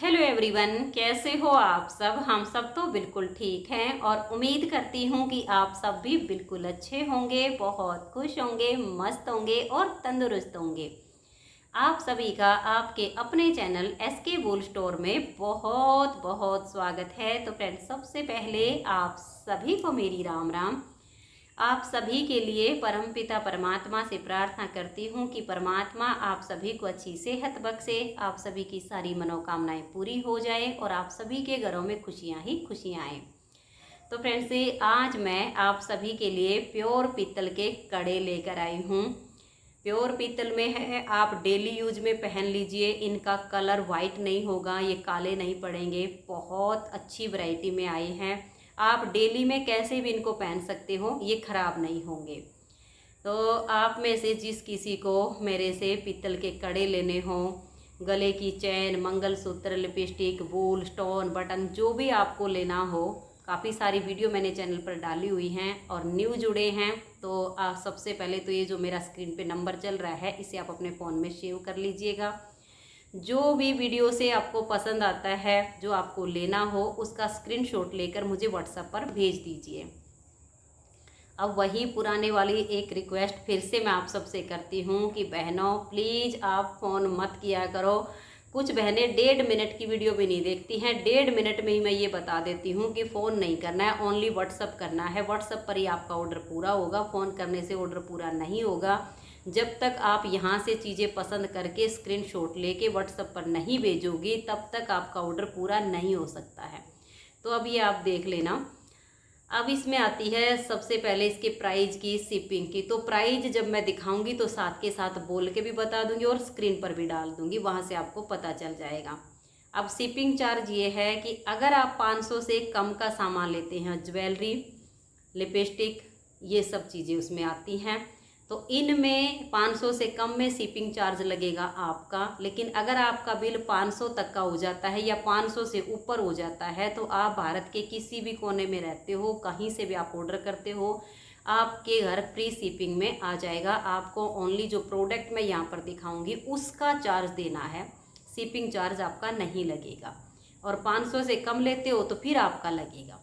Hello everyone, कैसे हो आप सब। हम सब तो बिल्कुल ठीक हैं और उम्मीद करती हूँ कि आप सब भी बिल्कुल अच्छे होंगे, बहुत खुश होंगे, मस्त होंगे और तंदुरुस्त होंगे। आप सभी का आपके अपने चैनल एसके वूल स्टोर में बहुत बहुत स्वागत है। तो फ्रेंड्स, सबसे पहले आप सभी को मेरी राम राम। आप सभी के लिए परमपिता परमात्मा से प्रार्थना करती हूँ कि परमात्मा आप सभी को अच्छी सेहत बख्शे, आप सभी की सारी मनोकामनाएं पूरी हो जाए और आप सभी के घरों में खुशियाँ ही खुशियाँ आएँ। तो फ्रेंड्स, आज मैं आप सभी के लिए प्योर पीतल के कड़े लेकर आई हूँ। प्योर पीतल में है, आप डेली यूज में पहन लीजिए। इनका कलर वाइट नहीं होगा, ये काले नहीं पड़ेंगे। बहुत अच्छी वैरायटी में आए हैं। आप डेली में कैसे भी इनको पहन सकते हो, ये खराब नहीं होंगे। तो आप में से जिस किसी को मेरे से पीतल के कड़े लेने हो, गले की चैन, मंगलसूत्र, लिपस्टिक, वूल, स्टोन, बटन, जो भी आपको लेना हो, काफ़ी सारी वीडियो मैंने चैनल पर डाली हुई हैं और न्यू जुड़े हैं। तो आप सबसे पहले तो ये जो मेरा स्क्रीन पे नंबर चल रहा है, इसे आप अपने फ़ोन में सेव कर लीजिएगा। जो भी वीडियो से आपको पसंद आता है, जो आपको लेना हो, उसका स्क्रीनशॉट लेकर मुझे व्हाट्सएप पर भेज दीजिए। अब वही पुराने वाली एक रिक्वेस्ट फिर से मैं आप सबसे करती हूँ कि बहनों, प्लीज़ आप फ़ोन मत किया करो। कुछ बहनें 1.5 मिनट की वीडियो भी नहीं देखती हैं। 1.5 मिनट में ही मैं ये बता देती हूँ कि फ़ोन नहीं करना है, ओनली व्हाट्सअप करना है। व्हाट्सअप पर ही आपका ऑर्डर पूरा होगा, फ़ोन करने से ऑर्डर पूरा नहीं होगा। जब तक आप यहाँ से चीज़ें पसंद करके स्क्रीनशॉट लेके व्हाट्सअप पर नहीं भेजोगी, तब तक आपका ऑर्डर पूरा नहीं हो सकता है। तो अब ये आप देख लेना। अब इसमें आती है सबसे पहले इसके प्राइस की, शिपिंग की। तो प्राइस जब मैं दिखाऊंगी तो साथ के साथ बोल के भी बता दूंगी और स्क्रीन पर भी डाल दूंगी, वहाँ से आपको पता चल जाएगा। अब शिपिंग चार्ज ये है कि अगर आप 500 से कम का सामान लेते हैं, ज्वेलरी, लिपस्टिक, ये सब चीज़ें उसमें आती हैं, तो इनमें 500 से कम में शिपिंग चार्ज लगेगा आपका। लेकिन अगर आपका बिल 500 तक का हो जाता है या 500 से ऊपर हो जाता है, तो आप भारत के किसी भी कोने में रहते हो, कहीं से भी आप ऑर्डर करते हो, आपके घर फ्री शिपिंग में आ जाएगा। आपको ओनली जो प्रोडक्ट मैं यहाँ पर दिखाऊंगी उसका चार्ज देना है, शिपिंग चार्ज आपका नहीं लगेगा। और 500 से कम लेते हो तो फिर आपका लगेगा।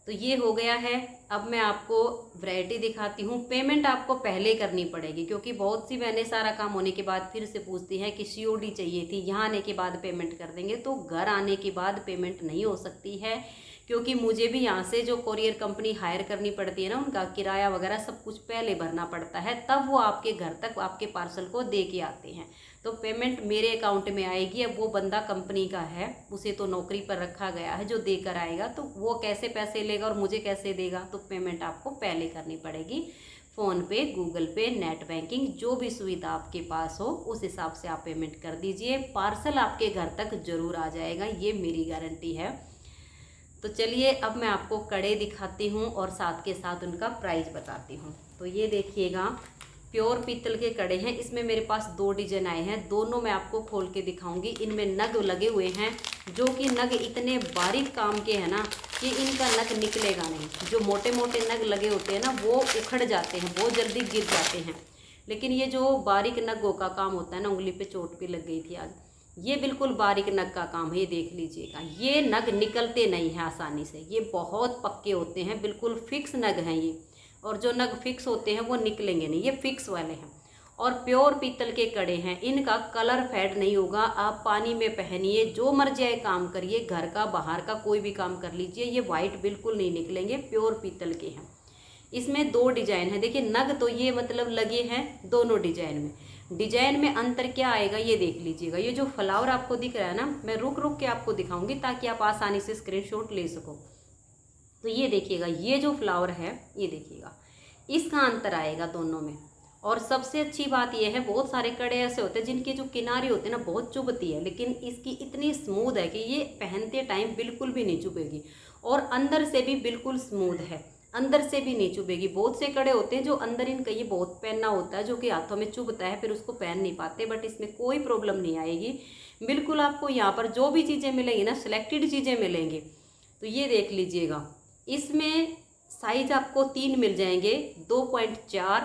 तो ये हो गया है। अब मैं आपको वैरायटी दिखाती हूँ। पेमेंट आपको पहले करनी पड़ेगी, क्योंकि बहुत सी बहनें सारा काम होने के बाद फिर से पूछती हैं कि सीओडी चाहिए थी, यहाँ आने के बाद पेमेंट कर देंगे। तो घर आने के बाद पेमेंट नहीं हो सकती है, क्योंकि मुझे भी यहाँ से जो कोरियर कंपनी हायर करनी पड़ती है ना, उनका किराया वगैरह सब कुछ पहले भरना पड़ता है, तब वो आपके घर तक आपके पार्सल को दे के आते हैं। तो पेमेंट मेरे अकाउंट में आएगी। अब वो बंदा कंपनी का है, उसे तो नौकरी पर रखा गया है, जो देकर आएगा, तो वो कैसे पैसे लेगा और मुझे कैसे देगा। तो पेमेंट आपको पहले करनी पड़ेगी। फ़ोन पे, गूगल पे, नेट बैंकिंग, जो भी सुविधा आपके पास हो उस हिसाब से आप पेमेंट कर दीजिए। पार्सल आपके घर तक ज़रूर आ जाएगा, ये मेरी गारंटी है। तो चलिए अब मैं आपको कड़े दिखाती हूँ और साथ के साथ उनका प्राइस बताती हूँ। तो ये देखिएगा, प्योर पीतल के कड़े हैं। इसमें मेरे पास 2 डिजाइन आए हैं, दोनों मैं आपको खोल के दिखाऊंगी। इनमें नग लगे हुए हैं, जो कि नग इतने बारीक काम के हैं ना कि इनका नग निकलेगा नहीं। जो मोटे मोटे नग लगे होते हैं ना, वो उखड़ जाते हैं, बहुत जल्दी गिर जाते हैं। लेकिन ये जो बारीक नगों का काम होता है ना, उंगली पे चोट भी लग गई थी आज, ये बिल्कुल बारीक नग का काम है। ये देख लीजिएगा, ये नग निकलते नहीं हैं आसानी से, ये बहुत पक्के होते हैं, बिल्कुल फिक्स नग हैं ये। और जो नग फिक्स होते हैं वो निकलेंगे नहीं, ये फिक्स वाले हैं। और प्योर पीतल के कड़े हैं, इनका कलर फेड नहीं होगा। आप पानी में पहनिए, जो मर्जी आए काम करिए, घर का बाहर का कोई भी काम कर लीजिए, ये वाइट बिल्कुल नहीं निकलेंगे, प्योर पीतल के हैं। इसमें 2 डिजाइन है। देखिए, नग तो ये मतलब लगे हैं दोनों डिजाइन में। डिजाइन में अंतर क्या आएगा ये देख लीजिएगा। ये जो फ्लावर आपको दिख रहा है ना, मैं रुक रुक के आपको दिखाऊंगी ताकि आप आसानी से स्क्रीनशॉट ले सको। तो ये देखिएगा, ये जो फ्लावर है, ये देखिएगा, इसका अंतर आएगा दोनों में। और सबसे अच्छी बात यह है, बहुत सारे कड़े ऐसे होते हैं जिनके जो किनारे होते हैं ना, बहुत चुभती है, लेकिन इसकी इतनी स्मूथ है कि ये पहनते टाइम बिल्कुल भी नहीं चुभेगी। और अंदर से भी बिल्कुल स्मूथ है, अंदर से भी नहीं चुभेगी। बहुत से कड़े होते हैं जो अंदर इनका ये बहुत पहनना होता है, जो कि हाथों में चुभता है, फिर उसको पहन नहीं पाते, बट इसमें कोई प्रॉब्लम नहीं आएगी। बिल्कुल आपको यहाँ पर जो भी चीज़ें मिलेंगी ना, सिलेक्टेड चीज़ें मिलेंगी। तो ये देख लीजिएगा, इसमें साइज आपको 3 मिल जाएंगे, 2.4,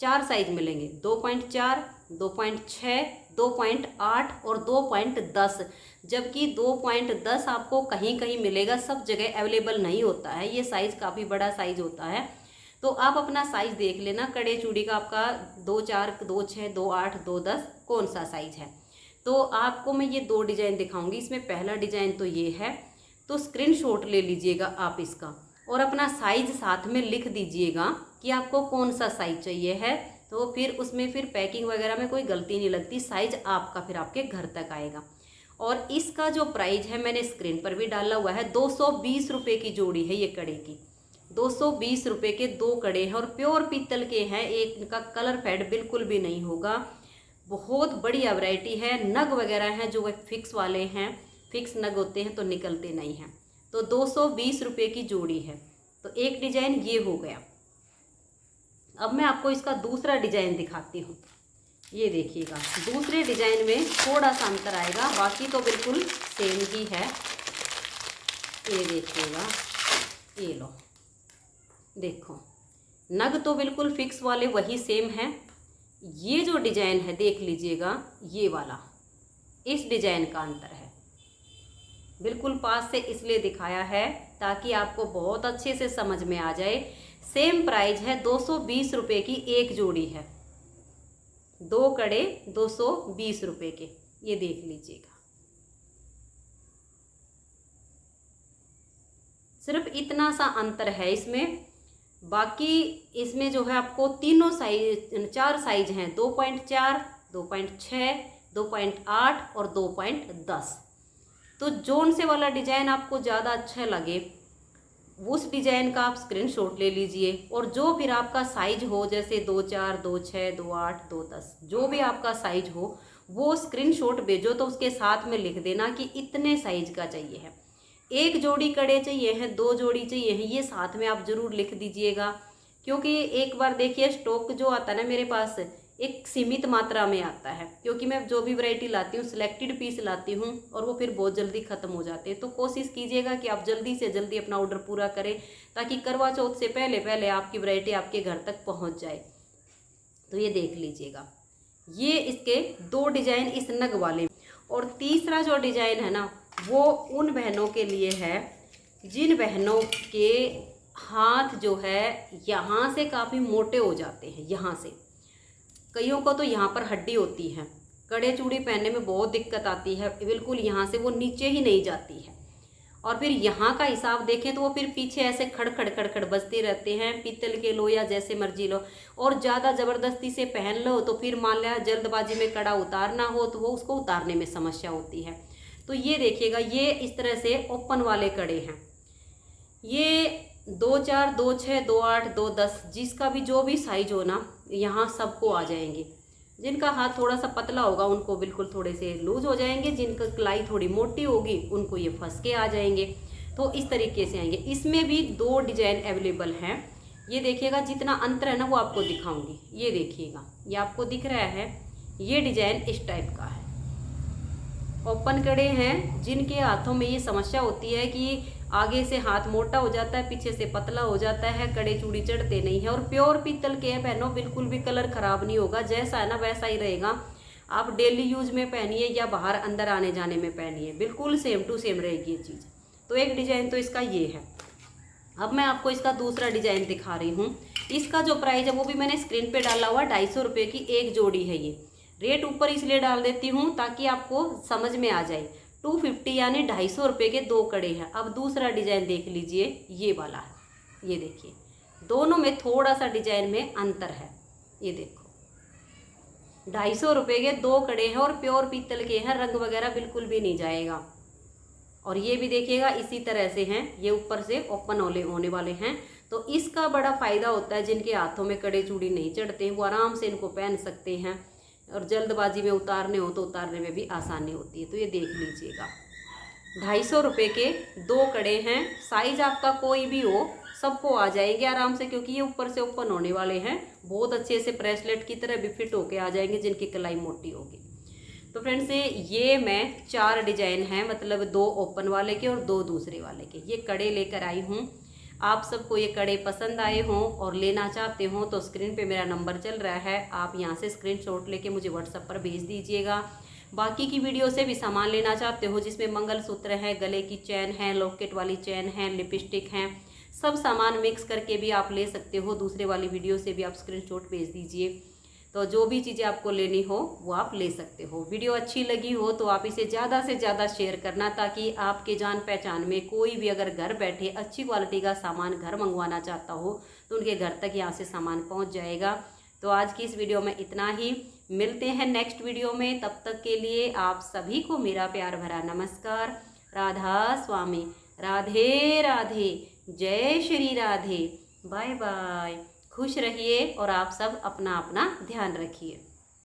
4 साइज मिलेंगे, 2.4, 2.6, 2.8 और 2.10, जबकि 2.10 आपको कहीं कहीं मिलेगा, सब जगह अवेलेबल नहीं होता है। ये साइज़ काफ़ी बड़ा साइज़ होता है, तो आप अपना साइज़ देख लेना कड़े चूड़ी का, आपका 2.4, 2.6, 2.8, 2.10 कौन सा साइज़ है। तो आपको मैं ये 2 डिज़ाइन दिखाऊंगी। इसमें पहला डिज़ाइन तो ये है, तो स्क्रीनशॉट ले लीजिएगा आप इसका और अपना साइज़ साथ में लिख दीजिएगा कि आपको कौन सा साइज़ चाहिए है। तो फिर उसमें फिर पैकिंग वगैरह में कोई गलती नहीं लगती, साइज़ आपका फिर आपके घर तक आएगा। और इसका जो प्राइस है मैंने स्क्रीन पर भी डाला हुआ है, 220 रुपये की जोड़ी है ये कड़े की। 220 रुपये के 2 कड़े हैं और प्योर पीतल के हैं। एक इनका कलर फेड बिल्कुल भी नहीं होगा, बहुत बढ़िया वैरायटी है। नग वगैरह हैं जो फिक्स वाले हैं, फिक्स नग होते हैं तो निकलते नहीं हैं। तो 220 रुपये की जोड़ी है। तो एक डिज़ाइन ये हो गया। अब मैं आपको इसका दूसरा डिज़ाइन दिखाती हूँ। ये देखिएगा, दूसरे डिज़ाइन में थोड़ा सा अंतर आएगा, बाकी तो बिल्कुल सेम ही है। ये देखिएगा, ये लो, देखो नग तो बिल्कुल फिक्स वाले वही सेम है। ये जो डिज़ाइन है देख लीजिएगा, ये वाला, इस डिज़ाइन का अंतर है। बिल्कुल पास से इसलिए दिखाया है ताकि आपको बहुत अच्छे से समझ में आ जाए। सेम प्राइस है, 220 रुपये की एक जोड़ी है। 2 कड़े 220 रुपये के, ये देख लीजिएगा। सिर्फ इतना सा अंतर है इसमें। बाकी इसमें जो है आपको तीनों साइज, 4 साइज हैं, 2.4, 2.6, 2.8 और 2.10। तो जोन से वाला डिज़ाइन आपको ज़्यादा अच्छा लगे उस डिज़ाइन का आप स्क्रीनशॉट ले लीजिए। और जो फिर आपका साइज हो, जैसे 2.4, 2.6, 2.8, 2.10, जो भी आपका साइज हो वो स्क्रीनशॉट भेजो, तो उसके साथ में लिख देना कि इतने साइज का चाहिए है। 1 जोड़ी कड़े चाहिए हैं, 2 जोड़ी चाहिए हैं, ये साथ में आप ज़रूर लिख दीजिएगा। क्योंकि एक बार देखिए, स्टॉक जो आता है ना मेरे पास एक सीमित मात्रा में आता है, क्योंकि मैं जो भी वैरायटी लाती हूँ सिलेक्टेड पीस लाती हूँ और वो फिर बहुत जल्दी ख़त्म हो जाते हैं। तो कोशिश कीजिएगा कि आप जल्दी से जल्दी अपना ऑर्डर पूरा करें, ताकि करवा चौथ से पहले पहले आपकी वैरायटी आपके घर तक पहुँच जाए। तो ये देख लीजिएगा, ये इसके 2 डिज़ाइन इस नग वाले। और तीसरा जो डिज़ाइन है ना, वो उन बहनों के लिए है जिन बहनों के हाथ जो है यहाँ से काफ़ी मोटे हो जाते हैं। यहाँ से कईयों को तो यहाँ पर हड्डी होती है, कड़े चूड़ी पहनने में बहुत दिक्कत आती है, बिल्कुल यहाँ से वो नीचे ही नहीं जाती है। और फिर यहाँ का हिसाब देखें तो वो फिर पीछे ऐसे खड़खड़ खड़खड़ बजते रहते हैं। पीतल के लो या जैसे मर्जी लो, और ज़्यादा ज़बरदस्ती से पहन लो तो फिर मान लिया जल्दबाजी में कड़ा उतारना हो तो वो उसको उतारने में समस्या होती है। तो ये देखिएगा, ये इस तरह से ओपन वाले कड़े हैं। ये 2.4, 2.6, 2.8, 2.10, जिसका भी जो भी साइज हो ना, यहाँ सबको आ जाएंगे। जिनका हाथ थोड़ा सा पतला होगा उनको बिल्कुल थोड़े से लूज हो जाएंगे, जिनका कलाई थोड़ी मोटी होगी उनको ये फंस के आ जाएंगे। तो इस तरीके से आएंगे। इसमें भी 2 डिज़ाइन अवेलेबल हैं। ये देखिएगा, जितना अंतर है ना वो आपको दिखाऊंगी। ये देखिएगा, ये आपको दिख रहा है, ये डिज़ाइन इस टाइप का है। ओपन कड़े हैं, जिनके हाथों में ये समस्या होती है कि आगे से हाथ मोटा हो जाता है, पीछे से पतला हो जाता है, कड़े चूड़ी चढ़ते नहीं है। और प्योर पीतल के हैं बहनों, बिल्कुल भी कलर ख़राब नहीं होगा, जैसा है ना वैसा ही रहेगा। आप डेली यूज में पहनिए या बाहर अंदर आने जाने में पहनिए, बिल्कुल सेम टू सेम रहेगी ये चीज़। तो एक डिज़ाइन तो इसका ये है। अब मैं आपको इसका दूसरा डिज़ाइन दिखा रही हूँ। इसका जो प्राइस है वो भी मैंने स्क्रीन पर डाला हुआ, 250 रुपये की एक जोड़ी है। ये रेट ऊपर इसलिए डाल देती हूँ ताकि आपको समझ में आ जाए। 250 यानी 250 रुपये के 2 कड़े हैं। अब दूसरा डिज़ाइन देख लीजिए, ये वाला है। ये देखिए, दोनों में थोड़ा सा डिज़ाइन में अंतर है। ये देखो, 250 रुपये के 2 कड़े हैं और प्योर पीतल के हैं, रंग वगैरह बिल्कुल भी नहीं जाएगा। और ये भी देखिएगा इसी तरह से हैं, ये ऊपर से ओपन होने वाले हैं। तो इसका बड़ा फ़ायदा होता है, जिनके हाथों में कड़े चूड़ी नहीं चढ़ते हैं वो आराम से इनको पहन सकते हैं, और जल्दबाजी में उतारने हो तो उतारने में भी आसानी होती है। तो ये देख लीजिएगा, 250 रुपये के 2 कड़े हैं। साइज आपका कोई भी हो सबको आ जाएंगे आराम से, क्योंकि ये ऊपर से ओपन होने वाले हैं। बहुत अच्छे से ब्रेसलेट की तरह भी फिट होके आ जाएंगे जिनकी कलाई मोटी होगी। तो फ्रेंड्स, ये मैं 4 डिज़ाइन हैं, मतलब 2 ओपन वाले के और 2 दूसरे वाले के ये कड़े लेकर आई हूँ। आप सबको ये कड़े पसंद आए हों और लेना चाहते हों तो स्क्रीन पे मेरा नंबर चल रहा है, आप यहाँ से स्क्रीनशॉट लेके मुझे व्हाट्सएप पर भेज दीजिएगा। बाकी की वीडियो से भी सामान लेना चाहते हो जिसमें मंगलसूत्र है, गले की चैन है, लॉकेट वाली चैन है, लिपस्टिक हैं, सब सामान मिक्स करके भी आप ले सकते हो। दूसरे वाली वीडियो से भी आप स्क्रीनशॉट भेज दीजिए। तो जो भी चीज़ें आपको लेनी हो वो आप ले सकते हो। वीडियो अच्छी लगी हो तो आप इसे ज़्यादा से ज़्यादा शेयर करना, ताकि आपके जान पहचान में कोई भी अगर घर बैठे अच्छी क्वालिटी का सामान घर मंगवाना चाहता हो तो उनके घर तक यहाँ से सामान पहुँच जाएगा। तो आज की इस वीडियो में इतना ही, मिलते हैं नेक्स्ट वीडियो में। तब तक के लिए आप सभी को मेरा प्यार भरा नमस्कार। राधा स्वामी, राधे राधे, जय श्री राधे, बाय बाय। खुश रहिए और आप सब अपना अपना ध्यान रखिए।